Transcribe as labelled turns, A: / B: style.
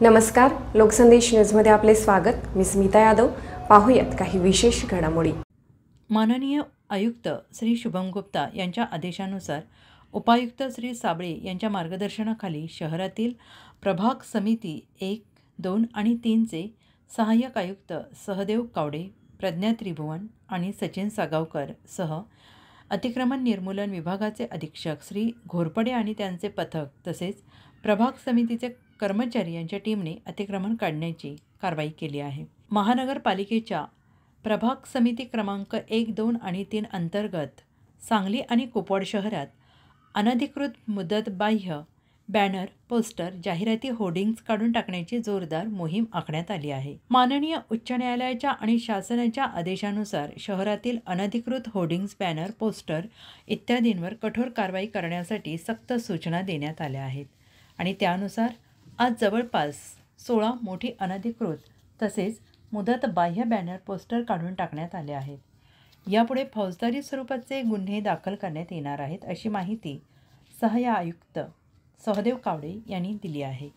A: नमस्कार, लोकसंदेश न्यूजमध्ये आपले स्वागत। मी स्मिता यादव। पाहूयात काही विशेष घडामोडी।
B: माननीय आयुक्त श्री शुभम गुप्ता यांच्या आदेशानुसार उपायुक्त श्री साबळे यांच्या मार्गदर्शनाखाली शहरातील प्रभाग समिती 1, 2 आणि 3चे सहाय्यक आयुक्त सहदेव कावडे, प्रज्ञा त्रिभुवन आणि सचिन सागावकर सह अतिक्रमण निर्मूलन विभागाचे अधीक्षक श्री घोरपडे आणि त्यांचे पथक तसेच प्रभाग समितीचे कर्मचारी यांच्या टीमने अतिक्रमण काढण्याची कारवाई केली आहे। महानगरपालिकेच्या प्रभाग समिती क्रमांक 1, 2 आणि 3 अंतर्गत सांगली आणि कुपवाड शहरात अनधिकृत मुदतबाह्य बॅनर, पोस्टर, जाहिराती, होर्डिंग्ज काढून टाकण्याची जोरदार मोहीम आखण्यात आली आहे। माननीय उच्च न्यायालयाच्या आणि शासनाच्या आदेशानुसार शहरातील अनधिकृत होर्डिंग्ज, बॅनर, पोस्टर इत्यादींवर कठोर कारवाई करण्यासाठी सक्त सूचना देण्यात आल्या आहेत आणि त्यानुसार आज जवळपास 16 मोठी अनधिकृत तसेच मुदतबाह्य बॅनर, पोस्टर काढून टाकण्यात आले आहेत। यापुढे फौजदारी स्वरूपाचे गुन्हे दाखल करण्यात येणार आहेत, अशी माहिती सहाय्यक आयुक्त सहदेव कावडे यांनी दिली आहे।